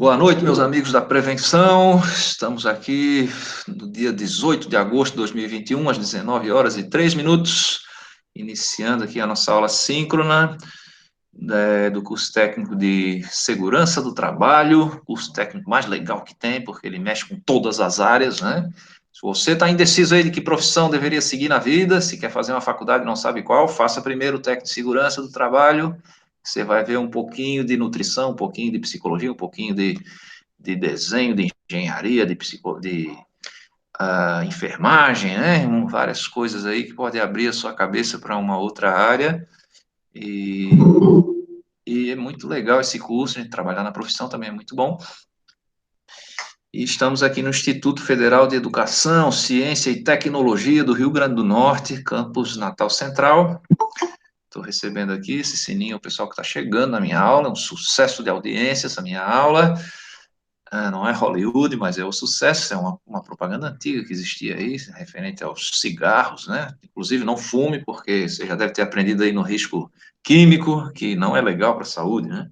Boa noite, meus amigos da prevenção. Estamos aqui no dia 18 de agosto de 2021, às 19 horas e 3 minutos, iniciando aqui a nossa aula síncrona do curso técnico de segurança do trabalho, curso técnico mais legal que tem, porque ele mexe com todas as áreas, né? Se você está indeciso aí de que profissão deveria seguir na vida, se quer fazer uma faculdade e não sabe qual, faça primeiro o técnico de segurança do trabalho. Você vai ver um pouquinho de nutrição, um pouquinho de psicologia, um pouquinho de desenho, de engenharia, de enfermagem, né? Várias coisas aí que podem abrir a sua cabeça para uma outra área. E, e é muito legal esse curso, a gente trabalhar na profissão também é muito bom. E estamos aqui no Instituto Federal de Educação, Ciência e Tecnologia do Rio Grande do Norte, campus Natal Central. Estou recebendo aqui esse sininho, o pessoal que está chegando na minha aula, um sucesso de audiência essa minha aula. Não é Hollywood, mas é o sucesso, é uma propaganda antiga que existia aí, referente aos cigarros, né? Inclusive, não fume, porque você já deve ter aprendido aí no risco químico, que não é legal para a saúde, né?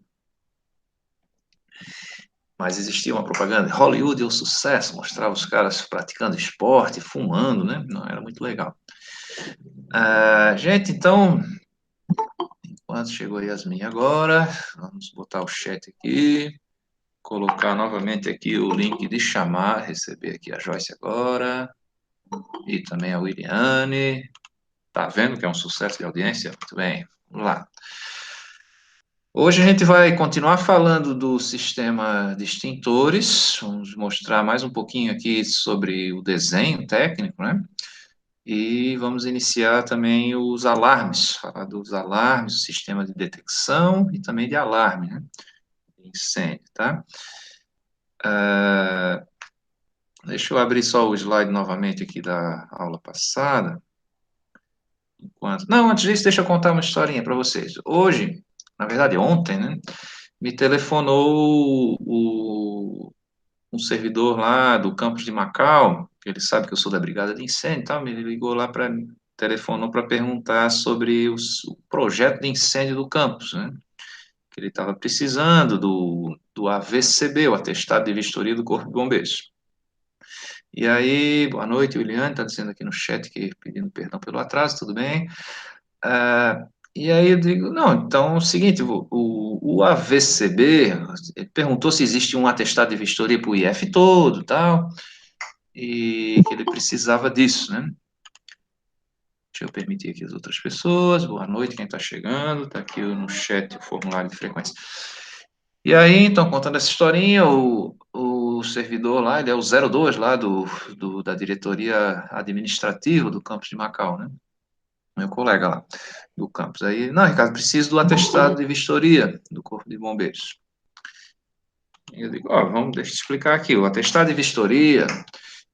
Mas existia uma propaganda, Hollywood é o sucesso, mostrava os caras praticando esporte, fumando, né? Não era muito legal. Gente, então, enquanto chegou a Yasmin agora, vamos botar o chat aqui. Colocar novamente aqui o link de chamar, receber aqui a Joyce agora, e também a Williane. Tá vendo que é um sucesso de audiência? Muito bem, vamos lá. Hoje a gente vai continuar falando do sistema de extintores, vamos mostrar mais um pouquinho aqui sobre o desenho técnico, né? E vamos iniciar também os alarmes, falar dos alarmes, o sistema de detecção e também de alarme, né? De incêndio, tá? Deixa eu abrir só o slide novamente aqui da aula passada. Não, antes disso, deixa eu contar uma historinha para vocês. Hoje, na verdade, ontem, né, me telefonou um servidor lá do campus de Macau, que ele sabe que eu sou da Brigada de Incêndio, tá? Me ligou lá telefonou para perguntar sobre o projeto de incêndio do campus, né? Que ele estava precisando do AVCB, o Atestado de Vistoria do Corpo de Bombeiros. E aí, boa noite, Williane, está dizendo aqui no chat que pedindo perdão pelo atraso, tudo bem? E aí eu digo, não, então é o seguinte, o AVCB, ele perguntou se existe um atestado de vistoria para o IF todo, tal, e que ele precisava disso, né? Deixa eu permitir aqui as outras pessoas, boa noite, quem está chegando, está aqui no chat o formulário de frequência. E aí, então, contando essa historinha, o servidor lá, ele é o 02 lá da diretoria administrativa do campus de Macau, né? Meu colega lá do campus. Aí, não, Ricardo, preciso do atestado de vistoria do Corpo de Bombeiros. E eu digo, ó, deixa eu te explicar aqui, o atestado de vistoria,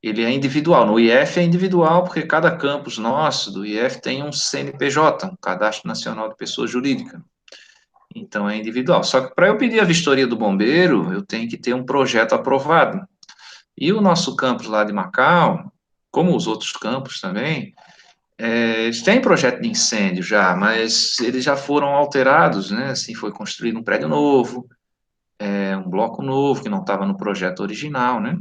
ele é individual, no IF é individual, porque cada campus nosso do IF tem um CNPJ, um Cadastro Nacional de Pessoa Jurídica. Então é individual. Só que para eu pedir a vistoria do bombeiro, eu tenho que ter um projeto aprovado. E o nosso campus lá de Macau, como os outros campos também, eles têm projeto de incêndio já, mas eles já foram alterados, né? Assim, foi construído um prédio novo, um bloco novo que não estava no projeto original, né?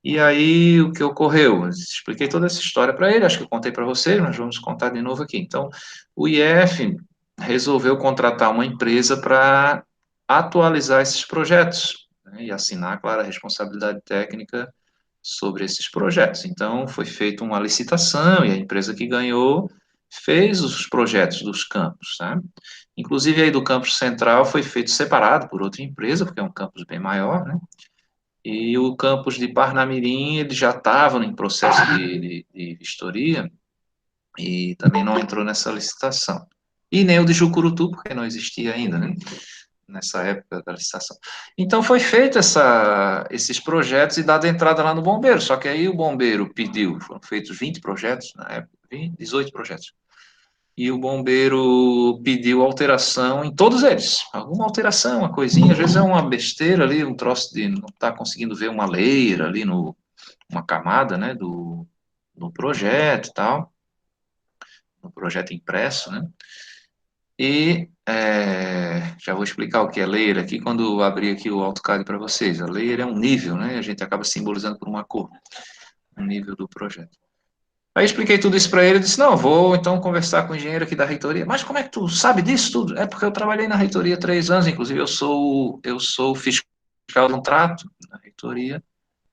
E aí o que ocorreu? Eu expliquei toda essa história para ele, acho que eu contei para você, mas vamos contar de novo aqui. Então, o IF resolveu contratar uma empresa para atualizar esses projetos, né, e assinar, claro, a responsabilidade técnica sobre esses projetos. Então, foi feita uma licitação e a empresa que ganhou fez os projetos dos campos, tá? Inclusive aí do campus central foi feito separado por outra empresa, porque é um campus bem maior, né? E o campus de Parnamirim, ele já estava em processo de vistoria e também não entrou nessa licitação. E nem o de Jucurutu, porque não existia ainda, né? Nessa época da licitação. Então foi feito esses projetos e dado entrada lá no bombeiro, só que aí o bombeiro pediu, foram feitos 20 projetos na época, 18 projetos, e o bombeiro pediu alteração em todos eles, alguma alteração, uma coisinha, às vezes é uma besteira ali, um troço de não estar conseguindo ver uma layer ali, uma camada, né, do projeto e tal, no projeto impresso, né, e Já vou explicar o que é layer aqui quando eu abrir aqui o AutoCAD para vocês. A layer é um nível, né? A gente acaba simbolizando por uma cor, um nível do projeto. Aí expliquei tudo isso para ele, ele disse, não, vou então conversar com o engenheiro aqui da reitoria. Mas como é que tu sabe disso tudo? É porque eu trabalhei na reitoria 3 anos, inclusive eu sou fiscal de um trato na reitoria,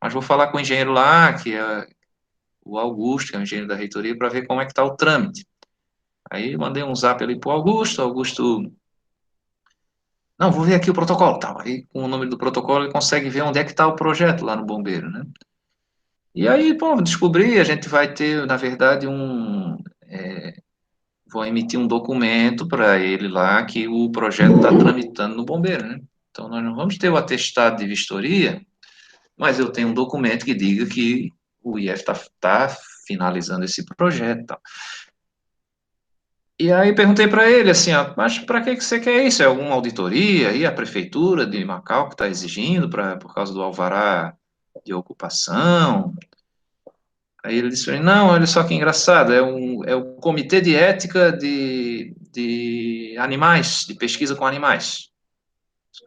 mas vou falar com o engenheiro lá, que é o Augusto, que é o engenheiro da reitoria, para ver como é que está o trâmite. Aí mandei um zap ali pro Augusto, Augusto, não, vou ver aqui o protocolo, tal. Aí com o nome do protocolo ele consegue ver onde é que está o projeto lá no bombeiro, né? E aí, pô, descobri, a gente vai ter, na verdade, vou emitir um documento para ele lá que o projeto está tramitando no bombeiro, né? Então nós não vamos ter o atestado de vistoria, mas eu tenho um documento que diga que o IF está finalizando esse projeto, tal. E aí perguntei para ele assim, ó, mas para que você quer isso? É alguma auditoria aí a prefeitura de Macau que está exigindo por causa do alvará de ocupação? Aí ele disse, não, olha só que engraçado, é o Comitê de Ética de Animais, de pesquisa com animais.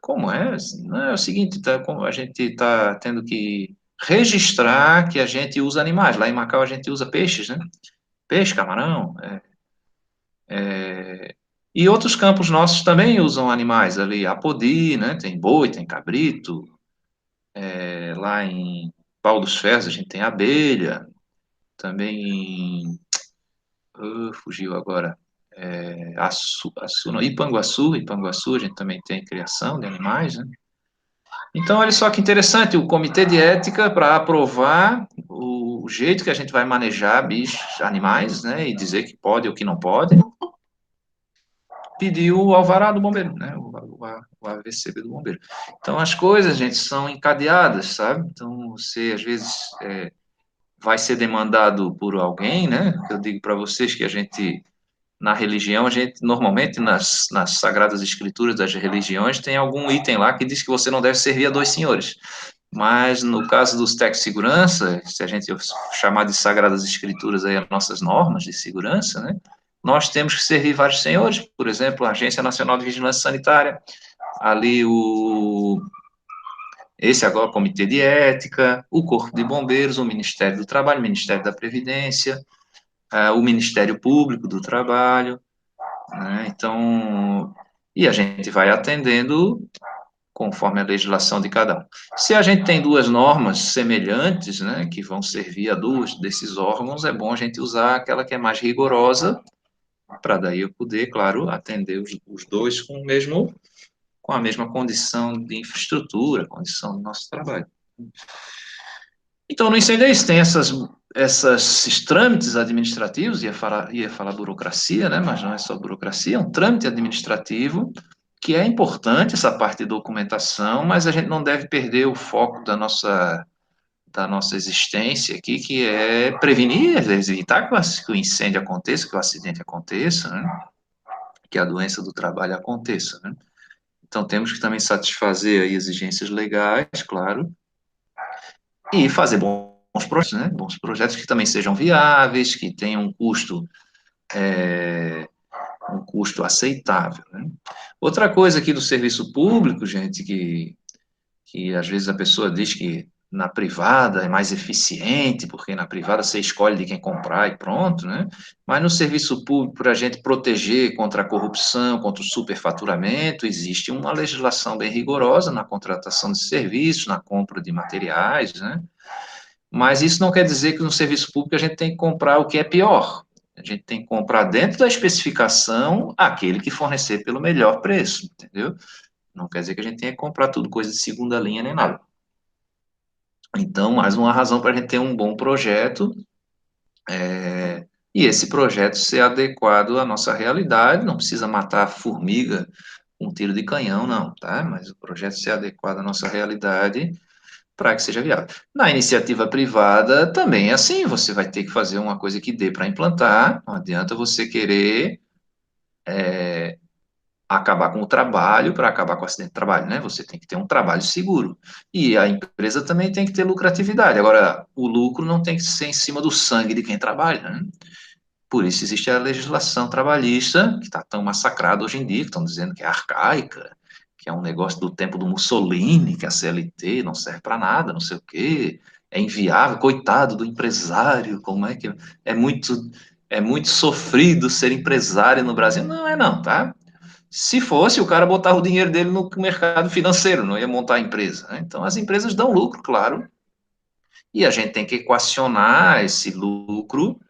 Como é? Não, é o seguinte, a gente está tendo que registrar que a gente usa animais. Lá em Macau a gente usa peixes, né? Peixe, camarão, e outros campos nossos também usam animais ali, apodi, né? Tem boi, tem cabrito. Lá em Pau dos Ferros a gente tem abelha. Também fugiu agora. Não, Ipanguaçu, a gente também tem criação de animais, né? Então, olha só que interessante, o Comitê de Ética para aprovar o jeito que a gente vai manejar bichos, animais, né? E dizer que pode ou que não pode, pediu o alvará do bombeiro, né? O AVCB do bombeiro. Então, as coisas, gente, são encadeadas, sabe? Então, você, às vezes, vai ser demandado por alguém, né? Eu digo para vocês que a gente, na religião, a gente, normalmente, nas sagradas escrituras das religiões, tem algum item lá que diz que você não deve servir a dois senhores. Mas, no caso dos técnicos de segurança, se a gente chamar de sagradas escrituras aí as nossas normas de segurança, né? Nós temos que servir vários senhores, por exemplo, a Agência Nacional de Vigilância Sanitária, ali esse agora o Comitê de Ética, o Corpo de Bombeiros, o Ministério do Trabalho, o Ministério da Previdência, o Ministério Público do Trabalho, né? Então, e a gente vai atendendo conforme a legislação de cada um. Se a gente tem duas normas semelhantes, né, que vão servir a duas desses órgãos, é bom a gente usar aquela que é mais rigorosa, para daí eu poder, claro, atender os dois com a mesma condição de infraestrutura, condição do nosso trabalho. Então, no incêndio é isso, tem esses trâmites administrativos, ia falar burocracia, né, mas não é só burocracia, é um trâmite administrativo que é importante, essa parte de documentação, mas a gente não deve perder o foco da nossa existência aqui, que é prevenir, evitar que o incêndio aconteça, que o acidente aconteça, né, que a doença do trabalho aconteça, né. Então, temos que também satisfazer aí exigências legais, claro, e fazer bons projetos, né? Bons projetos que também sejam viáveis, que tenham um custo aceitável, né? Outra coisa aqui do serviço público, gente, que às vezes a pessoa diz que na privada é mais eficiente, porque na privada você escolhe de quem comprar e pronto, né? Mas no serviço público, para a gente proteger contra a corrupção, contra o superfaturamento, existe uma legislação bem rigorosa na contratação de serviços, na compra de materiais, né? Mas isso não quer dizer que no serviço público a gente tem que comprar o que é pior. A gente tem que comprar dentro da especificação aquele que fornecer pelo melhor preço, entendeu? Não quer dizer que a gente tenha que comprar tudo coisa de segunda linha nem nada. Então, mais uma razão para a gente ter um bom projeto, e esse projeto ser adequado à nossa realidade, não precisa matar a formiga com um tiro de canhão, não, tá? Mas o projeto ser adequado à nossa realidade para que seja viável. Na iniciativa privada também é assim, você vai ter que fazer uma coisa que dê para implantar, não adianta você querer acabar com o trabalho para acabar com o acidente de trabalho, né? Você tem que ter um trabalho seguro. E a empresa também tem que ter lucratividade. Agora, o lucro não tem que ser em cima do sangue de quem trabalha, né? Por isso existe a legislação trabalhista, que está tão massacrada hoje em dia, que estão dizendo que é arcaica, que é um negócio do tempo do Mussolini, que a CLT não serve para nada, não sei o quê, é inviável, coitado do empresário, como é que é muito sofrido ser empresário no Brasil. Não é não, tá? Se fosse, o cara botava o dinheiro dele no mercado financeiro, não ia montar a empresa, né? Então as empresas dão lucro, claro, e a gente tem que equacionar esse lucro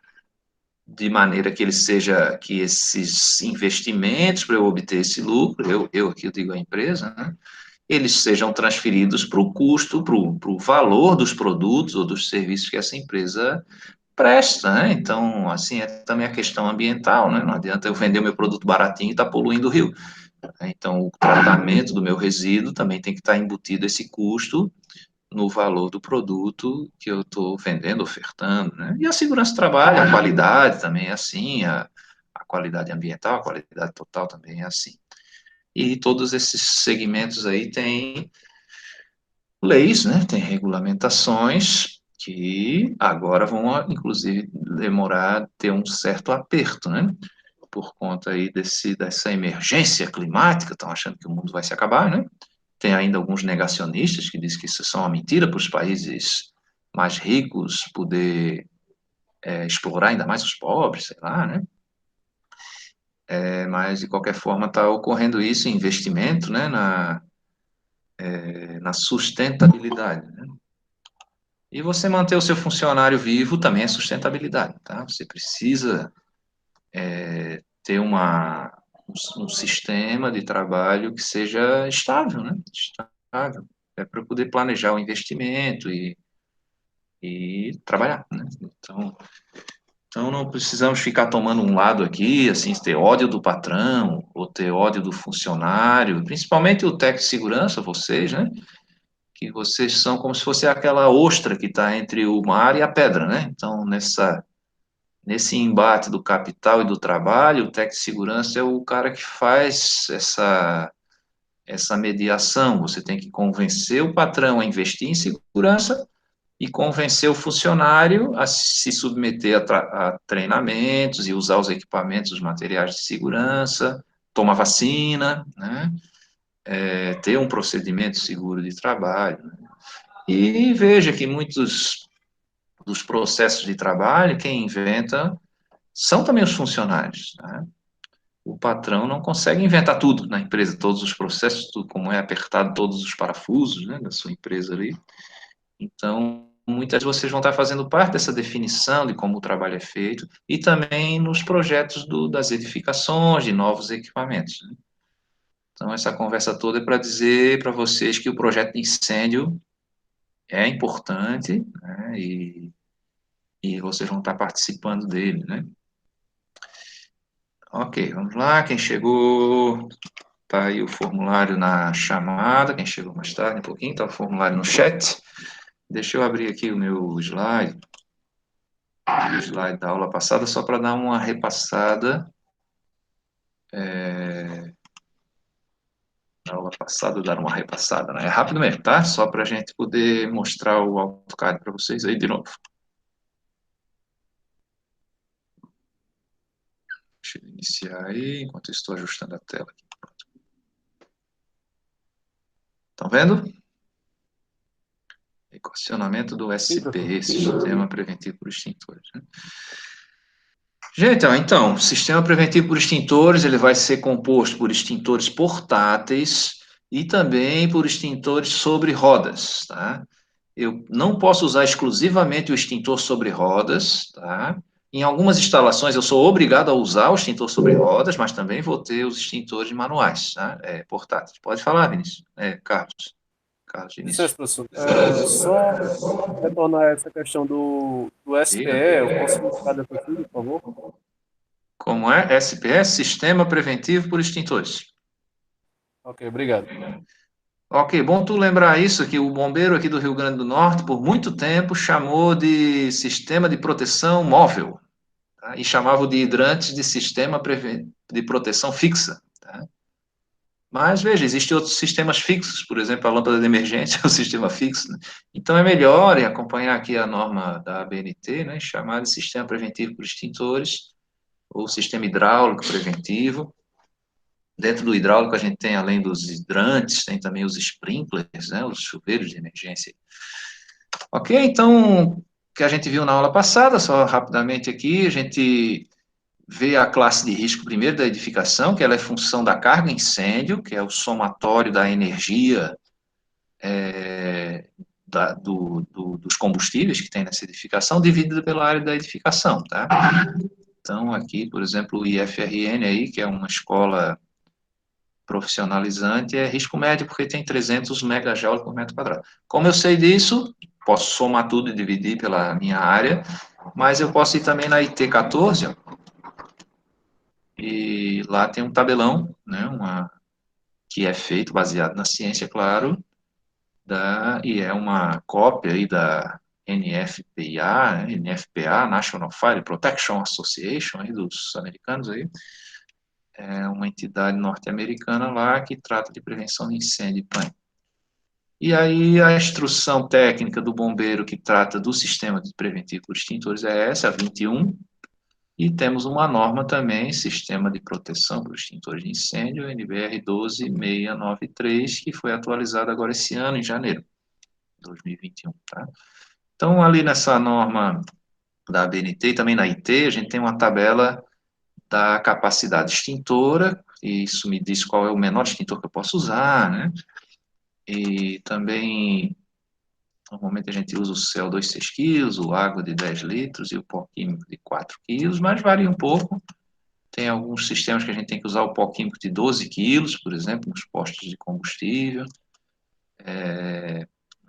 de maneira que ele seja, que esses investimentos para eu obter esse lucro, eu aqui eu digo a empresa, né, eles sejam transferidos para o custo, para o valor dos produtos ou dos serviços que essa empresa presta, né? Então, assim, é também a questão ambiental, né? Não adianta eu vender o meu produto baratinho e estar poluindo o rio. Então, o tratamento do meu resíduo também tem que estar embutido esse custo no valor do produto que eu estou vendendo, ofertando, né? E a segurança do trabalho, a qualidade também é assim, a qualidade ambiental, a qualidade total também é assim. E todos esses segmentos aí têm leis, né? Tem regulamentações que agora vão, inclusive, demorar a ter um certo aperto, né? Por conta aí dessa emergência climática, estão achando que o mundo vai se acabar, né? Tem ainda alguns negacionistas que dizem que isso é só uma mentira para os países mais ricos poder explorar ainda mais os pobres, sei lá, né? Mas, de qualquer forma, está ocorrendo isso, investimento, né, na sustentabilidade, né? E você manter o seu funcionário vivo também é sustentabilidade, tá? Você precisa ter um sistema de trabalho que seja estável, né? Estável. É para poder planejar o investimento e trabalhar, né? Então não precisamos ficar tomando um lado aqui, assim, ter ódio do patrão ou ter ódio do funcionário, principalmente o técnico de segurança, vocês, né? Que vocês são como se fosse aquela ostra que está entre o mar e a pedra, né? Então, nesse embate do capital e do trabalho, o técnico de segurança é o cara que faz essa mediação. Você tem que convencer o patrão a investir em segurança e convencer o funcionário a se submeter a treinamentos e usar os equipamentos, os materiais de segurança, tomar vacina, né? Ter um procedimento seguro de trabalho. Né? E veja que muitos dos processos de trabalho, quem inventa são também os funcionários. Né? O patrão não consegue inventar tudo na empresa, todos os processos, tudo como é apertado, todos os parafusos, né, da sua empresa ali. Então, muitas vezes vocês vão estar fazendo parte dessa definição de como o trabalho é feito e também nos projetos das edificações de novos equipamentos. Né? Então, essa conversa toda é para dizer para vocês que o projeto de incêndio é importante, né, e vocês vão estar participando dele, né? Ok, vamos lá. Quem chegou, tá aí o formulário na chamada. Quem chegou mais tarde, um pouquinho, tá o formulário no chat. Deixa eu abrir aqui o slide da aula passada, só para dar uma repassada. Na aula passada, dar uma repassada, né? É rápido mesmo, tá? Só para a gente poder mostrar o AutoCAD para vocês aí de novo. Deixa eu iniciar aí, enquanto eu estou ajustando a tela aqui. Estão vendo? Equacionamento do Sim, professor. SPE, Sistema Preventivo por Extintores. Né? Gente, então, o sistema preventivo por extintores, ele vai ser composto por extintores portáteis e também por extintores sobre rodas, tá? Eu não posso usar exclusivamente o extintor sobre rodas, tá? Em algumas instalações eu sou obrigado a usar o extintor sobre rodas, mas também vou ter os extintores manuais, tá? Portáteis. Pode falar, Vinícius. Carlos. Carlos Vinícius. Licença, professor. Só retornar essa questão do Diga. SPE, o significado dessa sigla, por favor. Como é? SPS, Sistema Preventivo por Extintores. Ok, obrigado. Ok, bom tu lembrar isso, que o bombeiro aqui do Rio Grande do Norte, por muito tempo, chamou de sistema de proteção móvel, tá? E chamava de hidrantes de sistema de proteção fixa, tá? Mas veja, existem outros sistemas fixos, por exemplo, a lâmpada de emergência é um sistema fixo, né? Então é melhor acompanhar aqui a norma da ABNT, né, chamar de sistema preventivo por extintores, ou sistema hidráulico preventivo. Dentro do hidráulico, a gente tem, além dos hidrantes, tem também os sprinklers, né, os chuveiros de emergência. Ok, então, o que a gente viu na aula passada, só rapidamente aqui, a gente vê a classe de risco primeiro da edificação, que ela é função da carga incêndio, que é o somatório da energia dos combustíveis que tem nessa edificação, dividida pela área da edificação, tá? Então, aqui, por exemplo, o IFRN aí, que é uma escola profissionalizante, é risco médio, porque tem 300 megajoules por metro quadrado. Como eu sei disso, posso somar tudo e dividir pela minha área, mas eu posso ir também na IT 14, ó, e lá tem um tabelão, né, que é feito baseado na ciência, claro, e é uma cópia aí da NFPA, né, NFPA, National Fire Protection Association, aí dos americanos aí, é uma entidade norte-americana lá que trata de prevenção de incêndio e pânico. E aí a instrução técnica do bombeiro que trata do sistema de preventivo por extintores é essa, a 21, e temos uma norma também, Sistema de Proteção por Extintores de Incêndio, NBR 12693, que foi atualizada agora esse ano, em janeiro de 2021, tá? Então, ali nessa norma da ABNT e também na IT, a gente tem uma tabela da capacidade extintora, e isso me diz qual é o menor extintor que eu posso usar, né? E também, normalmente a gente usa o CO2 6 quilos, o água de 10 litros e o pó químico de 4 quilos, mas varia um pouco. Tem alguns sistemas que a gente tem que usar o pó químico de 12 quilos, por exemplo, nos postos de combustível,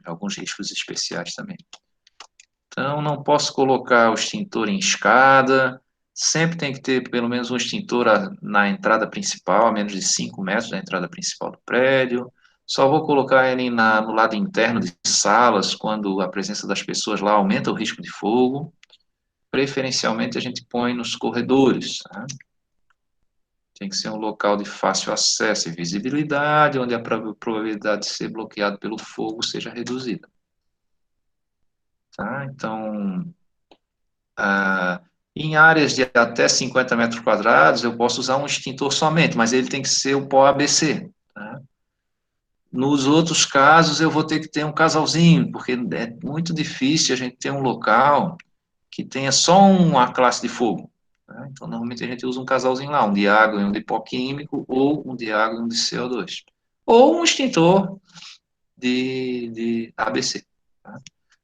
alguns riscos especiais também. Então, não posso colocar o extintor em escada, sempre tem que ter pelo menos um extintor na entrada principal, a menos de 5 metros da entrada principal do prédio. Só vou colocar ele no lado interno de salas, quando a presença das pessoas lá aumenta o risco de fogo. Preferencialmente, a gente põe nos corredores. Tá? Tem que ser um local de fácil acesso e visibilidade, onde a probabilidade de ser bloqueado pelo fogo seja reduzida. Tá? Então, em áreas de até 50 metros quadrados, eu posso usar um extintor somente, mas ele tem que ser o pó ABC. Tá? Nos outros casos, eu vou ter que ter um casalzinho, porque é muito difícil a gente ter um local que tenha só uma classe de fogo. Tá? Então, normalmente a gente usa um casalzinho lá, um de água e um de pó químico, ou um de água e um de CO2. Ou um extintor de ABC. Tá?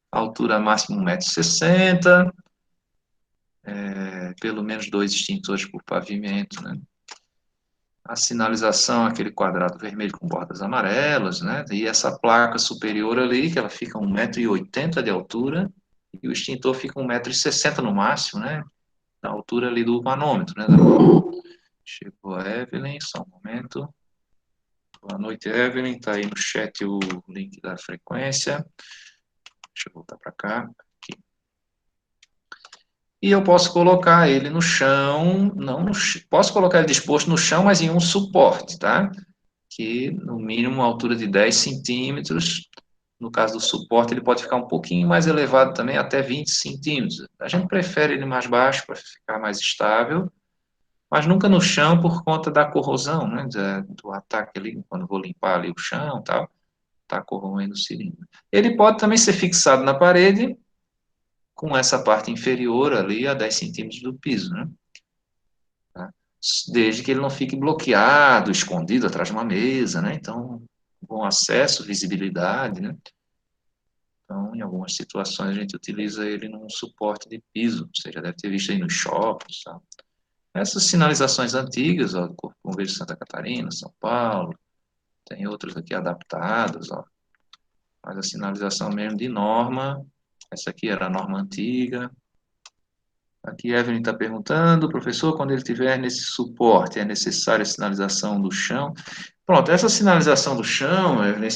Altura máxima 1,60 m, pelo menos 2 extintores por pavimento, né? A sinalização, aquele quadrado vermelho com bordas amarelas, né? E essa placa superior ali, que ela fica 1,80 m de altura, e o extintor fica 1,60 m no máximo, né? Da altura ali do manômetro, né? Chegou a Evelyn, só um momento. Boa noite, Evelyn. Está aí no chat o link da frequência. Deixa eu voltar para cá. E eu posso colocar ele no chão, não no, posso colocar ele disposto no chão, mas em um suporte, tá? Que no mínimo uma altura de 10 centímetros. No caso do suporte, ele pode ficar um pouquinho mais elevado também, até 20 centímetros. A gente prefere ele mais baixo para ficar mais estável, mas nunca no chão por conta da corrosão, né? Do ataque ali, quando vou limpar ali o chão, tal, tá corroendo o cilindro. Ele pode também ser fixado na parede, com essa parte inferior ali a 10 centímetros do piso, né? Tá? Desde que ele não fique bloqueado, escondido atrás de uma mesa, né? Então, bom acesso, visibilidade, né? Então, em algumas situações, a gente utiliza ele num suporte de piso, você já deve ter visto aí nos shoppings, tá? Essas sinalizações antigas, ó, do Corpo de Bombeiros de Santa Catarina, São Paulo, tem outras aqui adaptadas, ó. Mas a sinalização mesmo de norma, essa aqui era a norma antiga. Aqui Evelyn está perguntando, professor, quando ele estiver nesse suporte, é necessária a sinalização do chão? Pronto, essa sinalização do chão, Evelyn,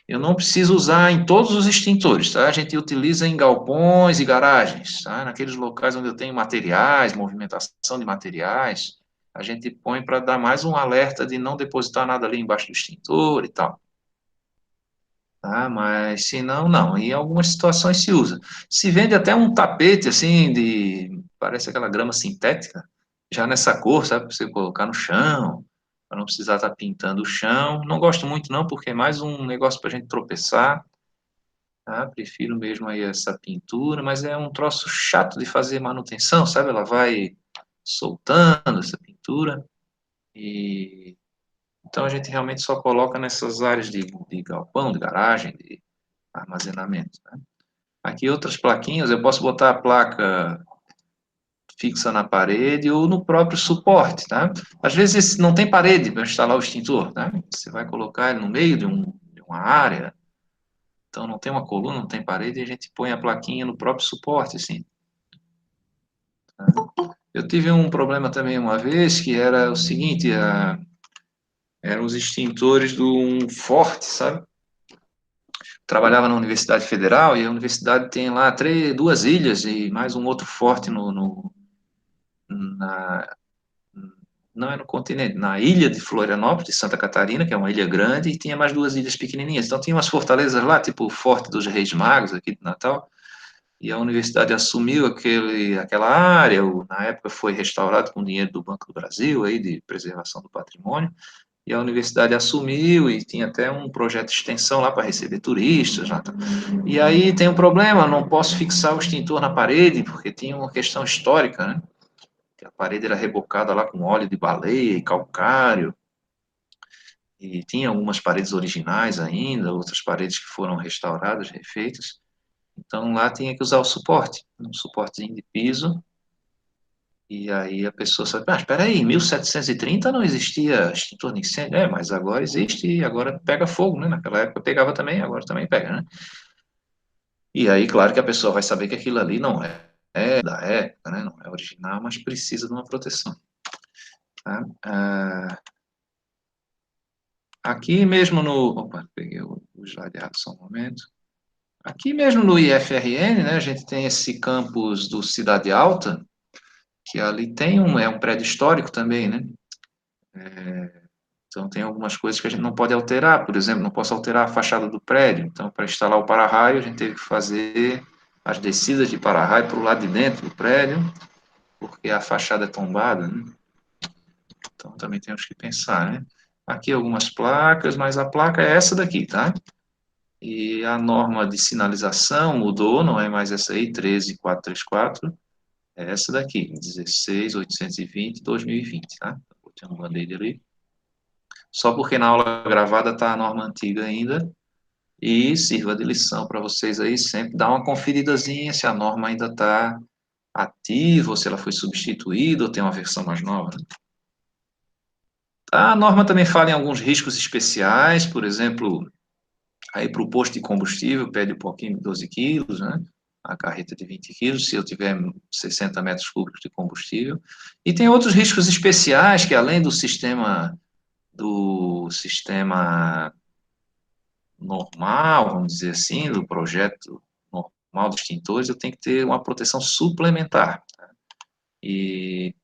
eu não preciso usar em todos os extintores, tá? A gente utiliza em galpões e garagens, tá? Naqueles locais onde eu tenho materiais, movimentação de materiais, a gente põe para dar mais um alerta de não depositar nada ali embaixo do extintor e tal. Tá? Mas se não, não. Em algumas situações se usa. Se vende até um tapete assim parece aquela grama sintética. já nessa cor, sabe, para você colocar no chão, para não precisar estar pintando o chão. Não gosto muito não, porque é mais um negócio para a gente tropeçar, tá? Prefiro mesmo aí essa pintura, mas é um troço chato de fazer manutenção, sabe? Ela vai soltando essa pintura e então a gente realmente só coloca nessas áreas de galpão, de garagem, de armazenamento, né? Aqui outras plaquinhas, eu posso botar a placa fixa na parede ou no próprio suporte, tá? Às vezes não tem parede para instalar o extintor, tá? Você vai colocar ele no meio de uma área, então não tem uma coluna, não tem parede, e a gente põe a plaquinha no próprio suporte, assim. Tá? Eu tive um problema também uma vez, que era o seguinte, eram os extintores do um Forte, sabe? Trabalhava na Universidade Federal e a universidade tem lá duas ilhas e mais um outro forte na, não é no continente, na ilha de Florianópolis, de Santa Catarina, que é uma ilha grande, e tinha mais duas ilhas pequenininhas. Então tinha umas fortalezas lá, tipo o Forte dos Reis Magos, aqui de Natal, e a universidade assumiu aquela área, na época foi restaurado com dinheiro do Banco do Brasil, aí, de preservação do patrimônio, e a universidade assumiu e tinha até um projeto de extensão lá para receber turistas. Lá, tá. E aí tem um problema, não posso fixar o extintor na parede, porque tinha uma questão histórica, né? Que a parede era rebocada lá com óleo de baleia e calcário, e tinha algumas paredes originais ainda, outras paredes que foram restauradas, refeitas. Então lá tinha que usar o suporte, um suportezinho de piso, e aí a pessoa sabe, ah, espera aí, em 1730 não existia extintor de incêndio, mas agora existe e agora pega fogo, né? Naquela época pegava também, agora também pega, né? E aí, claro que a pessoa vai saber que aquilo ali não é da época, né? Não é original, mas precisa de uma proteção. Tá? Aqui mesmo no. Opa, peguei o slide errado só um momento. Aqui mesmo no IFRN, né, a gente tem esse campus do Cidade Alta, que ali é um prédio histórico também, né? Então tem algumas coisas que a gente não pode alterar, por exemplo, não posso alterar a fachada do prédio. Então, para instalar o para-raio, a gente teve que fazer as descidas de para-raio para o lado de dentro do prédio, porque a fachada é tombada, né? Então também temos que pensar, né? Aqui algumas placas, mas a placa é essa daqui, tá? E a norma de sinalização mudou, não é mais essa aí, 13434, é essa daqui, 16.820/2020, tá? Botando um band-aid ali. Só porque na aula gravada está a norma antiga ainda, e sirva de lição para vocês aí, sempre dar uma conferidazinha se a norma ainda está ativa, ou se ela foi substituída, ou tem uma versão mais nova. A norma também fala em alguns riscos especiais, por exemplo, aí para o posto de combustível, pede um pouquinho de 12 quilos, né? A carreta de 20 quilos, se eu tiver 60 metros cúbicos de combustível. E tem outros riscos especiais que, além do sistema normal, vamos dizer assim, do projeto normal de extintores, eu tenho que ter uma proteção suplementar. E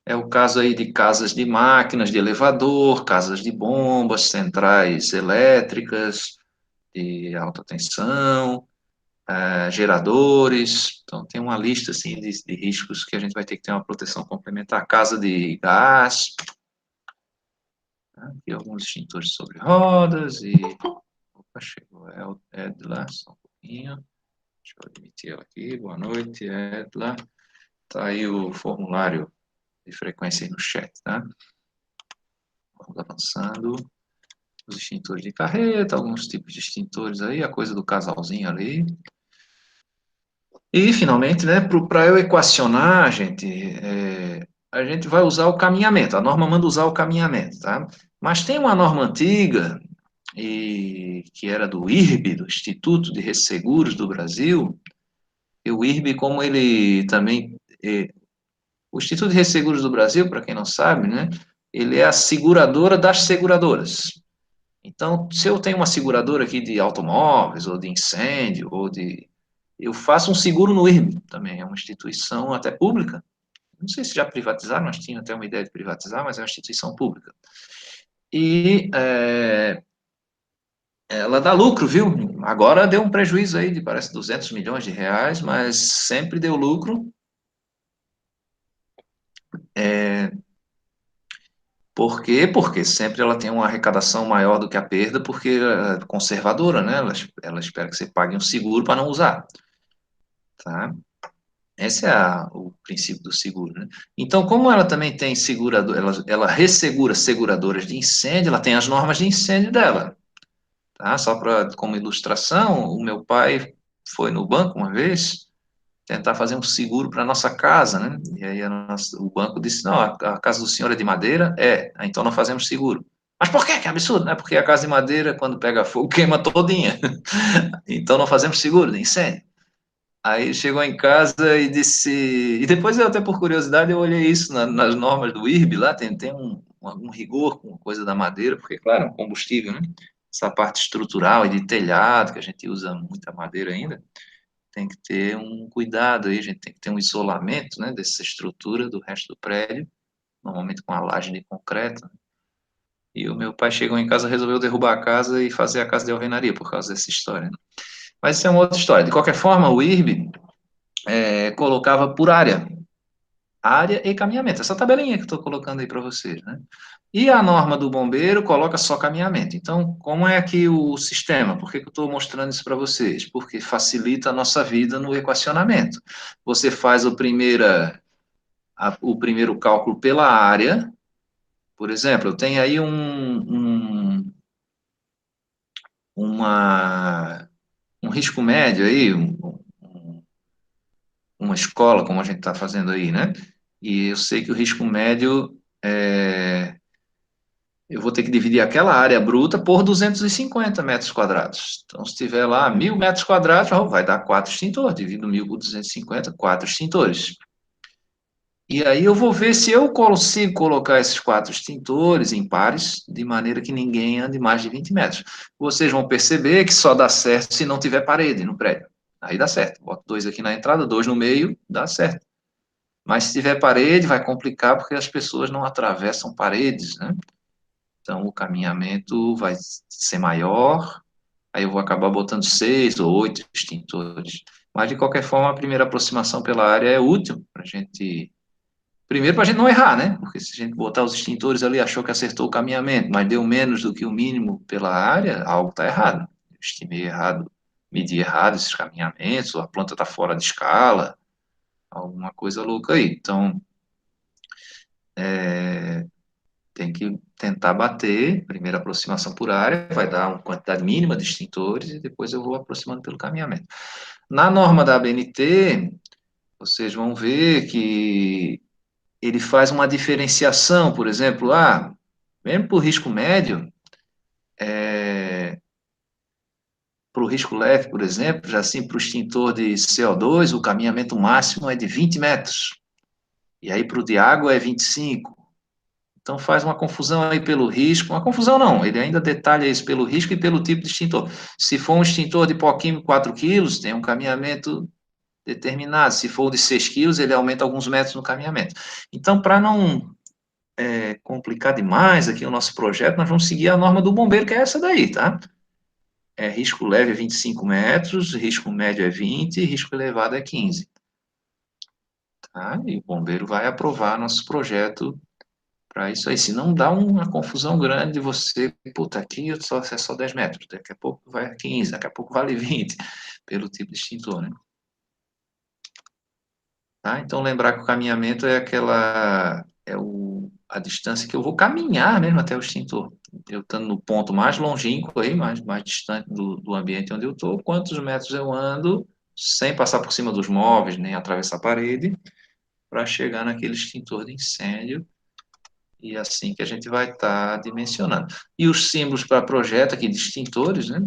é o caso aí de casas de máquinas de elevador, casas de bombas, centrais elétricas de alta tensão, geradores. Então, tem uma lista assim, de riscos que a gente vai ter que ter uma proteção complementar. Casa de gás, aqui alguns extintores sobre rodas e... Opa, chegou Edla, só um pouquinho. Deixa eu admitir ela aqui. Boa noite, Edla. Está aí o formulário de frequência aí no chat, tá? Vamos avançando. Os extintores de carreta, alguns tipos de extintores aí, a coisa do casalzinho ali. E, finalmente, né, para eu equacionar, gente, a gente vai usar o caminhamento. A norma manda usar o caminhamento, tá? Mas tem uma norma antiga, que era do IRB, do Instituto de Resseguros do Brasil, e o IRB, como ele também... o Instituto de Resseguros do Brasil, para quem não sabe, né, ele é a seguradora das seguradoras. Então, se eu tenho uma seguradora aqui de automóveis, ou de incêndio, eu faço um seguro no IRB, também é uma instituição até pública. Não sei se já privatizaram, mas tinha até uma ideia de privatizar, mas é uma instituição pública. E ela dá lucro, viu? Agora deu um prejuízo aí de, parece, 200 milhões de reais, mas sempre deu lucro. Por quê? Porque sempre ela tem uma arrecadação maior do que a perda, porque ela é conservadora, né? Ela espera que você pague um seguro para não usar, tá? Esse é o princípio do seguro, né? Então, como ela também tem segurador, ela ressegura seguradoras de incêndio, ela tem as normas de incêndio dela, tá? Só para como ilustração, o meu pai foi no banco uma vez tentar fazer um seguro para nossa casa, né? E aí o banco disse, não, a casa do senhor é de madeira? É, então não fazemos seguro. Mas por quê? Que absurdo, né? Porque a casa de madeira, quando pega fogo, queima todinha. Então não fazemos seguro de incêndio. Aí chegou em casa e disse. E depois eu, até por curiosidade, eu olhei isso nas normas do IRB, lá tem um rigor com coisa da madeira, porque, claro, é um combustível, né? Essa parte estrutural e de telhado, que a gente usa muita madeira ainda, tem que ter um cuidado aí, a gente tem que ter um isolamento, né, dessa estrutura do resto do prédio, normalmente com a laje de concreto. E o meu pai chegou em casa, resolveu derrubar a casa e fazer a casa de alvenaria por causa dessa história, né? Mas isso é uma outra história. De qualquer forma, o IRB colocava por área e caminhamento. Essa tabelinha que eu estou colocando aí para vocês, né? E a norma do bombeiro coloca só caminhamento. Então, como é aqui o sistema? Por que que eu estou mostrando isso para vocês? Porque facilita a nossa vida no equacionamento. Você faz o primeiro cálculo pela área. Por exemplo, eu tenho aí um risco médio aí, uma escola, como a gente está fazendo aí, né? E eu sei que o risco médio eu vou ter que dividir aquela área bruta por 250 metros quadrados. Então, se tiver lá 1.000 metros quadrados, vai dar 4 extintores. Divido 1.000 por 250, 4 extintores. E aí eu vou ver se eu consigo colocar esses 4 extintores em pares, de maneira que ninguém ande mais de 20 metros. Vocês vão perceber que só dá certo se não tiver parede no prédio. Aí dá certo. Boto 2 aqui na entrada, 2 no meio, dá certo. Mas se tiver parede, vai complicar porque as pessoas não atravessam paredes, né? Então, o caminhamento vai ser maior, aí eu vou acabar botando 6 ou 8 extintores. Mas, de qualquer forma, a primeira aproximação pela área é útil para a gente. Primeiro, para a gente não errar, né? Porque se a gente botar os extintores ali, achou que acertou o caminhamento, mas deu menos do que o mínimo pela área, algo está errado. Eu estimei errado, medi errado esses caminhamentos, ou a planta está fora de escala, alguma coisa louca aí. Então, tem que tentar bater, primeira aproximação por área, vai dar uma quantidade mínima de extintores e depois eu vou aproximando pelo caminhamento. Na norma da ABNT, vocês vão ver que ele faz uma diferenciação, por exemplo, mesmo para o risco médio, para o risco leve, por exemplo, já assim para o extintor de CO2, o caminhamento máximo é de 20 metros, e aí para o de água é 25. Então faz uma confusão aí pelo risco, uma confusão não, ele ainda detalha isso pelo risco e pelo tipo de extintor. Se for um extintor de pó químico 4 quilos, tem um caminhamento determinado. Se for de 6 quilos, ele aumenta alguns metros no caminhamento. Então, para não complicar demais aqui o nosso projeto, nós vamos seguir a norma do bombeiro, que é essa daí, tá? Risco leve é 25 metros, risco médio é 20, risco elevado é 15. Tá? E o bombeiro vai aprovar nosso projeto para isso aí. Se não dá uma confusão grande de você, puta, aqui é só 10 metros, daqui a pouco vai a 15, daqui a pouco vale 20, pelo tipo de extintor, né? Tá? Então, lembrar que o caminhamento é a distância que eu vou caminhar mesmo até o extintor. Eu estando no ponto mais longínquo aí, mais distante do ambiente onde eu estou, quantos metros eu ando sem passar por cima dos móveis, nem atravessar a parede, para chegar naquele extintor de incêndio. E assim que a gente vai estar dimensionando. E os símbolos para projeto aqui de extintores, né?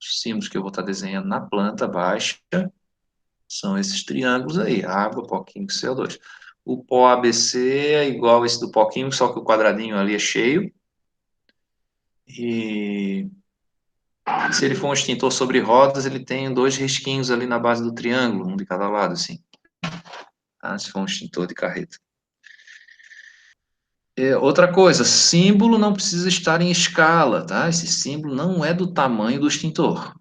Os símbolos que eu vou estar desenhando na planta baixa são esses triângulos aí, água, pó químico, CO2. O pó ABC é igual esse do pó químico, só que o quadradinho ali é cheio. E se ele for um extintor sobre rodas, ele tem 2 risquinhos ali na base do triângulo, um de cada lado, assim. Tá? Se for um extintor de carreta. Outra coisa, símbolo não precisa estar em escala, tá? Esse símbolo não é do tamanho do extintor.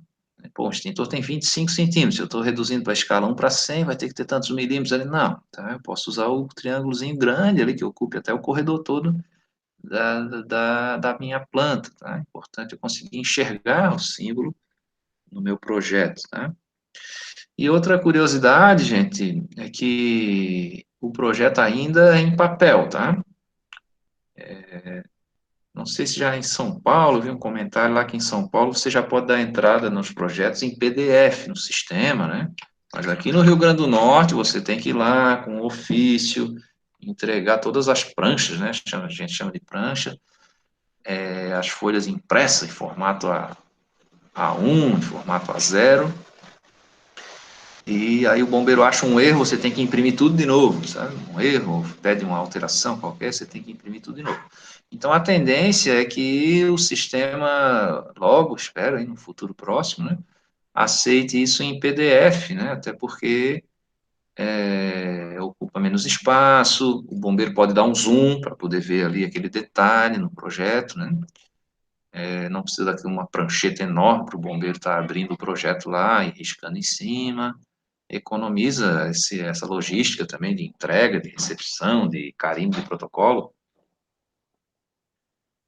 Pô, o extintor tem 25 centímetros, eu estou reduzindo para a escala 1 para 100, vai ter que ter tantos milímetros ali. Não, tá? Eu posso usar o triângulozinho grande ali, que ocupe até o corredor todo da minha planta, tá? É importante eu conseguir enxergar o símbolo no meu projeto, tá? E outra curiosidade, gente, é que o projeto ainda é em papel, tá? Não sei se já em São Paulo, vi um comentário lá que em São Paulo você já pode dar entrada nos projetos em PDF no sistema, né? Mas aqui no Rio Grande do Norte você tem que ir lá com um ofício, entregar todas as pranchas, né? A gente chama de prancha, as folhas impressas em formato A1, em formato A0, e aí o bombeiro acha um erro, você tem que imprimir tudo de novo, sabe? Um erro, pede uma alteração qualquer, você tem que imprimir tudo de novo. Então a tendência é que o sistema, logo, espero, aí, no futuro próximo, né, aceite isso em PDF, né? Até porque ocupa menos espaço, o bombeiro pode dar um zoom para poder ver ali aquele detalhe no projeto, né? Não precisa ter uma prancheta enorme para o bombeiro estar abrindo o projeto lá e riscando em cima. Economiza essa logística também de entrega, de recepção, de carimbo de protocolo.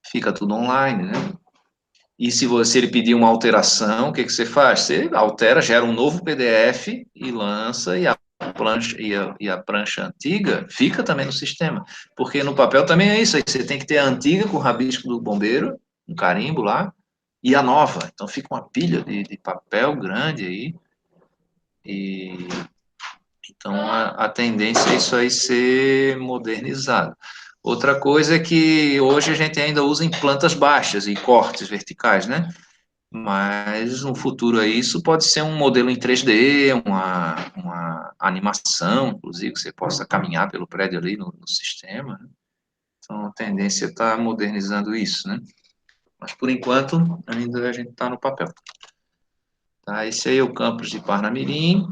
Fica tudo online, né? E se ele pedir uma alteração, o que você faz? Você altera, gera um novo PDF e lança, e a prancha antiga fica também no sistema. Porque no papel também é isso, aí você tem que ter a antiga com o rabisco do bombeiro, um carimbo lá, e a nova. Então fica uma pilha de papel grande aí, e então a tendência é isso aí ser modernizado. Outra coisa é que hoje a gente ainda usa em plantas baixas e cortes verticais, né? Mas no futuro aí isso pode ser um modelo em 3D, uma animação, inclusive, que você possa caminhar pelo prédio ali no sistema, né? Então a tendência é estar modernizando isso, né? Mas por enquanto ainda a gente está no papel. Tá, esse aí é o campus de Parnamirim.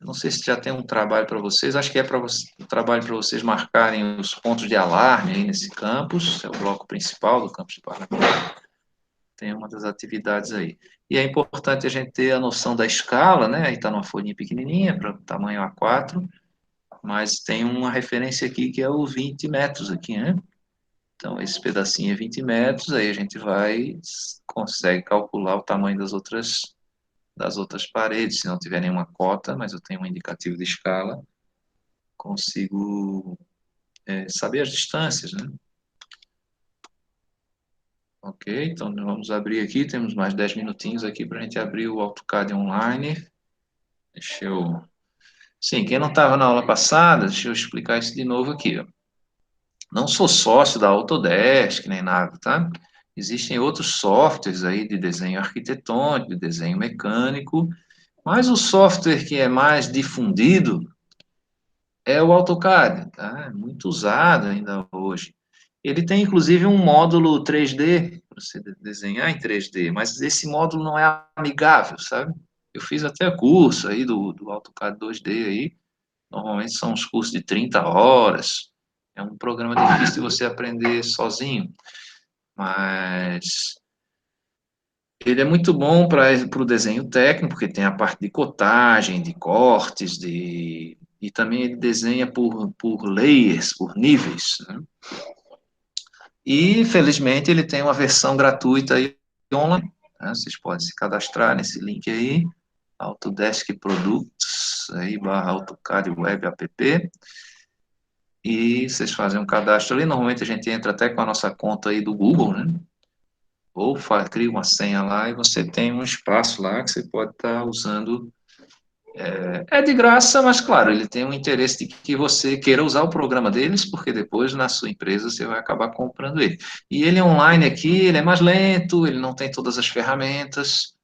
Não sei se já tem um trabalho para vocês, acho que é para um trabalho para vocês marcarem os pontos de alarme aí nesse campus, é o bloco principal do campus de Parnamirim. Tem uma das atividades aí. E é importante a gente ter a noção da escala, né? Aí está numa folhinha pequenininha, para tamanho A4, mas tem uma referência aqui que é o 20 metros aqui, né? Então, esse pedacinho é 20 metros, aí a gente consegue calcular o tamanho das outras paredes, se não tiver nenhuma cota, mas eu tenho um indicativo de escala, consigo saber as distâncias, né? Ok, então vamos abrir aqui, temos mais 10 minutinhos aqui para a gente abrir o AutoCAD online. Deixa eu... Sim, quem não estava na aula passada, deixa eu explicar isso de novo aqui, ó. Não sou sócio da Autodesk, nem nada, tá? Existem outros softwares aí de desenho arquitetônico, de desenho mecânico, mas o software que é mais difundido é o AutoCAD, tá? É muito usado ainda hoje. Ele tem, inclusive, um módulo 3D, para você desenhar em 3D, mas esse módulo não é amigável, sabe? Eu fiz até curso aí do AutoCAD 2D aí, normalmente são uns cursos de 30 horas, é um programa difícil de você aprender sozinho, mas ele é muito bom para o desenho técnico, porque tem a parte de cotagem, de cortes, e também ele desenha por layers, por níveis, né? E, felizmente, ele tem uma versão gratuita aí online, né? Vocês podem se cadastrar nesse link aí, Autodesk Products, aí, / AutoCAD Web App, e vocês fazem um cadastro ali, normalmente a gente entra até com a nossa conta aí do Google, né? Ou cria uma senha lá e você tem um espaço lá que você pode estar usando. É de graça, mas claro, ele tem um interesse de que você queira usar o programa deles, porque depois na sua empresa você vai acabar comprando ele. E ele é online aqui, ele é mais lento, ele não tem todas as ferramentas,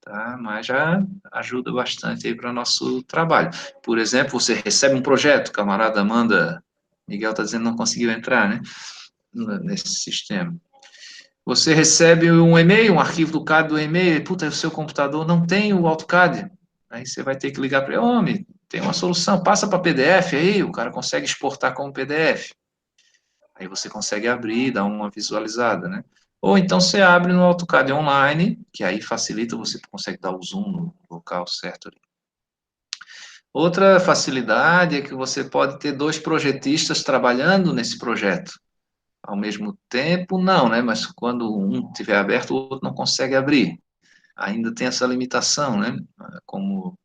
tá? Mas já ajuda bastante aí para o nosso trabalho. Por exemplo, você recebe um projeto, o camarada manda, Miguel está dizendo que não conseguiu entrar, né? Nesse sistema. Você recebe um e-mail, um arquivo do CAD do e-mail, e, puta, o seu computador não tem o AutoCAD. Aí você vai ter que ligar para ele, homem, tem uma solução, passa para PDF aí, o cara consegue exportar como PDF. Aí você consegue abrir, dar uma visualizada, né? Ou então você abre no AutoCAD online, que aí facilita, você consegue dar o zoom no local certo ali. Outra facilidade é que você pode ter dois projetistas trabalhando nesse projeto. Ao mesmo tempo, não, né? Mas quando um estiver aberto, o outro não consegue abrir. Ainda tem essa limitação, né? Como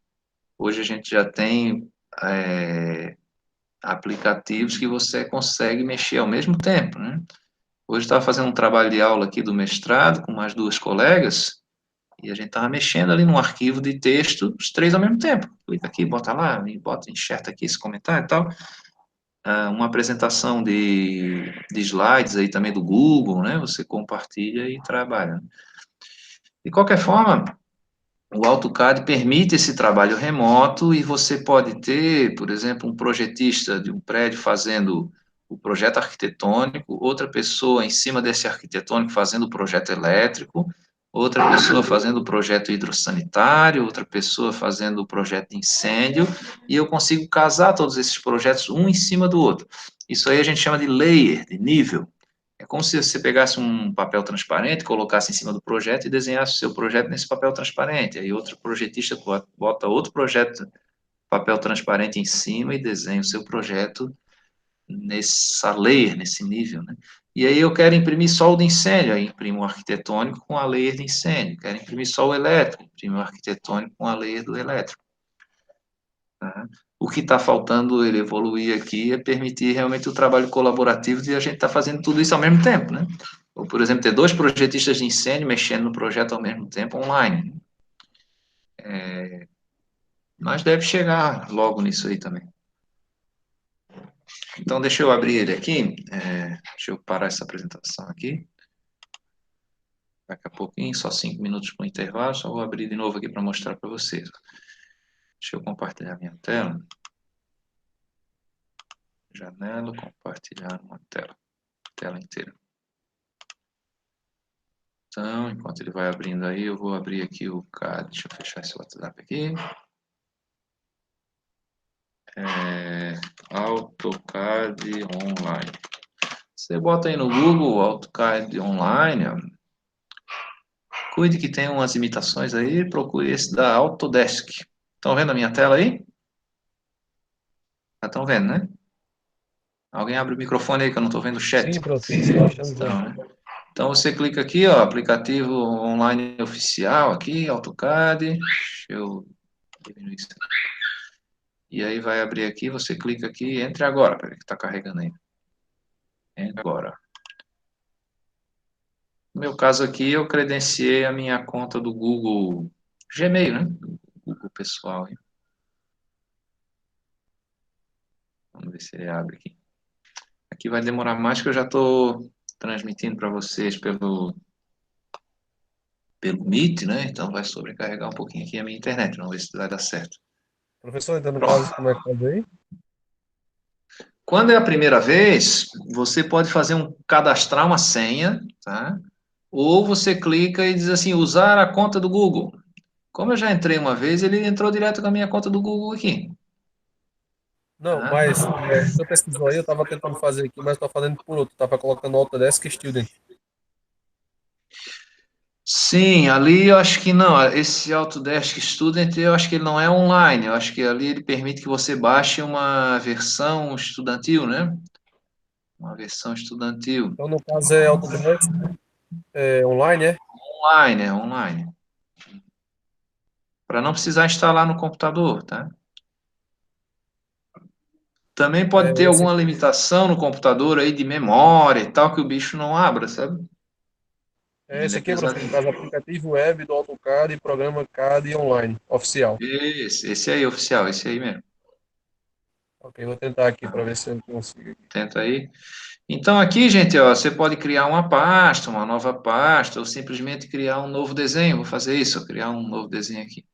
hoje a gente já tem aplicativos que você consegue mexer ao mesmo tempo, né? Hoje estava fazendo um trabalho de aula aqui do mestrado com mais duas colegas e a gente estava mexendo ali num arquivo de texto, os três ao mesmo tempo. Clica aqui, bota lá, bota, enxerta aqui esse comentário e tal. Uma apresentação de slides aí também do Google, né? Você compartilha e trabalha. De qualquer forma, o AutoCAD permite esse trabalho remoto e você pode ter, por exemplo, um projetista de um prédio fazendo o projeto arquitetônico, outra pessoa em cima desse arquitetônico fazendo o projeto elétrico, outra pessoa fazendo o projeto hidrossanitário, outra pessoa fazendo o projeto de incêndio, e eu consigo casar todos esses projetos um em cima do outro. Isso aí a gente chama de layer, de nível. É como se você pegasse um papel transparente, colocasse em cima do projeto e desenhasse o seu projeto nesse papel transparente. Aí outro projetista bota outro projeto, papel transparente em cima e desenha o seu projeto nessa layer, nesse nível, né? E aí eu quero imprimir só o de incêndio, aí imprimo o arquitetônico com a layer de incêndio. Quero imprimir só o elétrico, imprimo o arquitetônico com a layer do elétrico. Tá? O que está faltando ele evoluir aqui é permitir realmente o trabalho colaborativo de a gente estar fazendo tudo isso ao mesmo tempo, né? Ou, por exemplo, ter dois projetistas de incêndio mexendo no projeto ao mesmo tempo online. Mas deve chegar logo nisso aí também. Então, deixa eu abrir ele aqui. Deixa eu parar essa apresentação aqui. Daqui a pouquinho, só 5 minutos para o intervalo. Só vou abrir de novo aqui para mostrar para vocês. Deixa eu compartilhar minha tela. Janela, compartilhar uma tela. Tela inteira. Então, enquanto ele vai abrindo aí, eu vou abrir aqui o CAD. Deixa eu fechar esse WhatsApp aqui. AutoCAD Online. Você bota aí no Google AutoCAD Online. Cuide que tem umas imitações aí. Procure esse da Autodesk. Estão vendo a minha tela aí? Já estão vendo, né? Alguém abre o microfone aí que eu não estou vendo o chat. Sim, professor, estamos vendo. Então, né? Então você clica aqui, ó, aplicativo online oficial aqui, AutoCAD. Deixa eu diminuir isso. E aí vai abrir aqui, você clica aqui, entre agora, peraí que está carregando aí. Entre agora. No meu caso aqui, eu credenciei a minha conta do Google Gmail, né? Do Google pessoal. Hein? Vamos ver se ele abre aqui. Aqui vai demorar mais que eu já estou transmitindo para vocês pelo Meet, né? Então vai sobrecarregar um pouquinho aqui a minha internet. Vamos ver se vai dar certo. Professor, então no caso, Pronto. como é que faz aí? Quando é a primeira vez, você pode fazer cadastrar uma senha, tá? Ou você clica e diz assim, usar a conta do Google. Como eu já entrei uma vez, ele entrou direto com a minha conta do Google aqui. Não, Tá? mas você pesquisou aí, eu estava tentando fazer aqui, mas estou fazendo por outro. Estava colocando Autodesk Student. Sim, ali eu acho que não. Esse Autodesk Student, eu acho que ele não é online. Eu acho que ali ele permite que você baixe uma versão estudantil, né? Uma versão estudantil. Então, no caso, é Autodesk online, é? Online, é online. Para não precisar instalar no computador, tá? Também pode ter Esse alguma aqui, limitação no computador aí de memória e tal, que o bicho não abra, sabe? Ele esse é aqui, professor, no pesadinho. caso, aplicativo web do AutoCAD e programa CAD online, oficial. Esse aí, oficial, esse aí mesmo. Ok, vou tentar aqui para ver se eu consigo. Tenta aí. Então, aqui, gente, ó, você pode criar uma pasta, uma nova pasta, ou simplesmente criar um novo desenho. Vou fazer isso, criar um novo desenho aqui.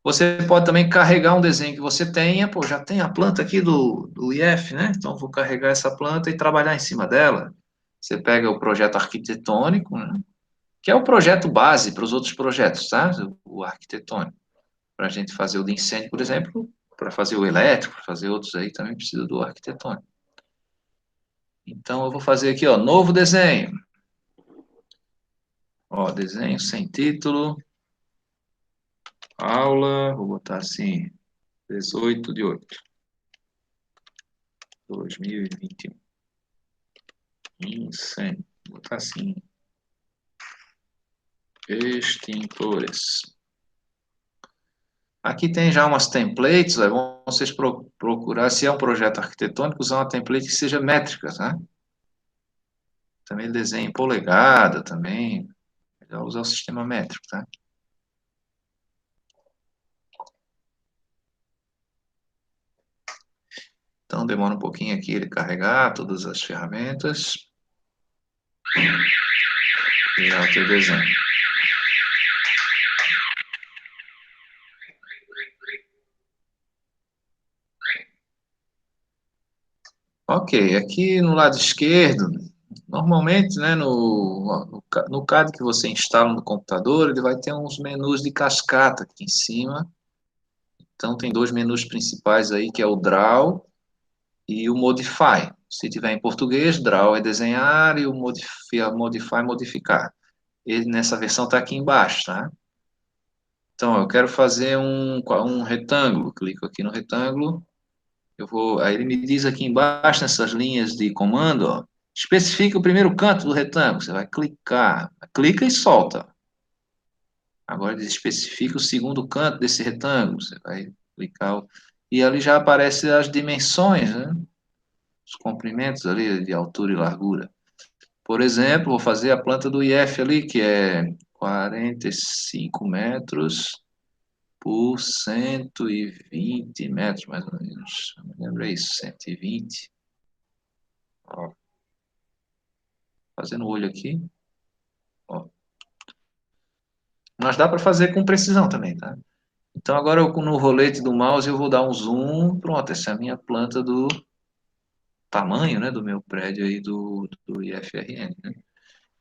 Você pode também carregar um desenho que você tenha, pô, já tem a planta aqui do IF, né? Então, vou carregar essa planta e trabalhar em cima dela. Você pega o projeto arquitetônico, né? Que é o projeto base para os outros projetos, tá? O arquitetônico. Para a gente fazer o de incêndio, por exemplo, para fazer o elétrico, para fazer outros aí, também precisa do arquitetônico. Então, eu vou fazer aqui, ó, novo desenho. Ó, desenho sem título, aula, vou botar assim, 18/8/2021. Incêndio. Vou botar assim. Extintores. Aqui tem já umas templates, é bom vocês procurar, se é um projeto arquitetônico, usar uma template que seja métrica, tá? Também desenho em polegada, também. Melhor usar o sistema métrico, tá? Então demora um pouquinho aqui ele carregar todas as ferramentas. E é o teu desenho. Ok, aqui no lado esquerdo, normalmente, né, no CAD que você instala no computador, ele vai ter uns menus de cascata aqui em cima. Então, tem dois menus principais aí, que é o Draw e o Modify. Se tiver em português, Draw é desenhar e o Modify, modificar. Ele, nessa versão, está aqui embaixo, tá? Então, eu quero fazer um retângulo. Clico aqui no retângulo. Aí ele me diz aqui embaixo, nessas linhas de comando, ó, especifique o primeiro canto do retângulo. Você vai clicar, clica e solta. Agora ele especifica o segundo canto desse retângulo. Você vai clicar, e ali já aparecem as dimensões, né? Os comprimentos ali de altura e largura. Por exemplo, vou fazer a planta do IF ali, que é 45 metros por 120 metros, mais ou menos. Não me lembro, é isso, 120. Ó, fazendo o olho aqui. Ó. Mas dá para fazer com precisão também, tá? Então agora no rolete do mouse eu vou dar um zoom. Pronto, essa é a minha planta do tamanho, né, do meu prédio aí do IFRN, né?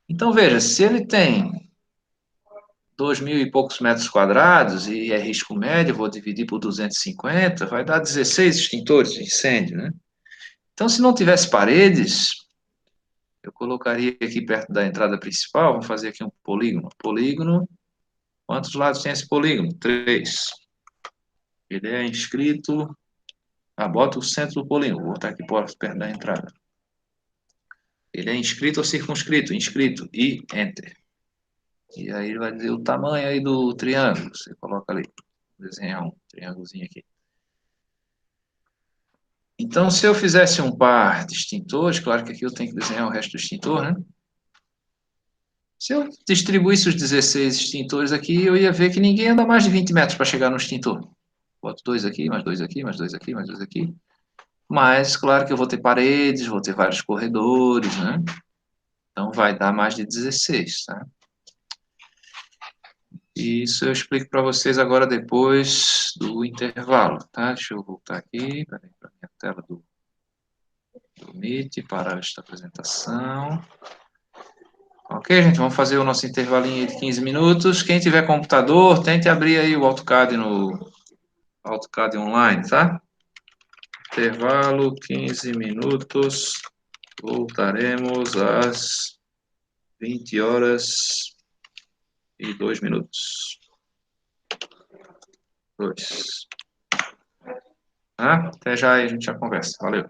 Então veja, se ele tem 2.000 e poucos metros quadrados e é risco médio, vou dividir por 250, vai dar 16 extintores de incêndio, né? Então se não tivesse paredes, eu colocaria aqui perto da entrada principal, vamos fazer aqui um polígono. Polígono, quantos lados tem esse polígono? 3. Ele é inscrito. Bota o centro do polígono. Vou botar aqui perto da entrada. Ele é inscrito ou circunscrito? Inscrito. E Enter. E aí ele vai dizer o tamanho aí do triângulo. Você coloca ali. Vou desenhar um triângulozinho aqui. Então, se eu fizesse um par de extintores, claro que aqui eu tenho que desenhar o resto do extintor, né? Se eu distribuísse os 16 extintores aqui, eu ia ver que ninguém anda mais de 20 metros para chegar no extintor. Boto dois aqui, mais dois aqui, mais dois aqui, mais dois aqui. Mas, claro que eu vou ter paredes, vou ter vários corredores, né? Então, vai dar mais de 16, tá? E isso eu explico para vocês agora depois do intervalo, tá? Deixa eu voltar aqui para a minha tela do Meet para esta apresentação. Ok, gente, vamos fazer o nosso intervalinho de 15 minutos. Quem tiver computador, tente abrir aí o AutoCAD no AutoCAD online, tá? Intervalo 15 minutos. Voltaremos às 20h02. 2. Tá? Até já aí, a gente já conversa. Valeu.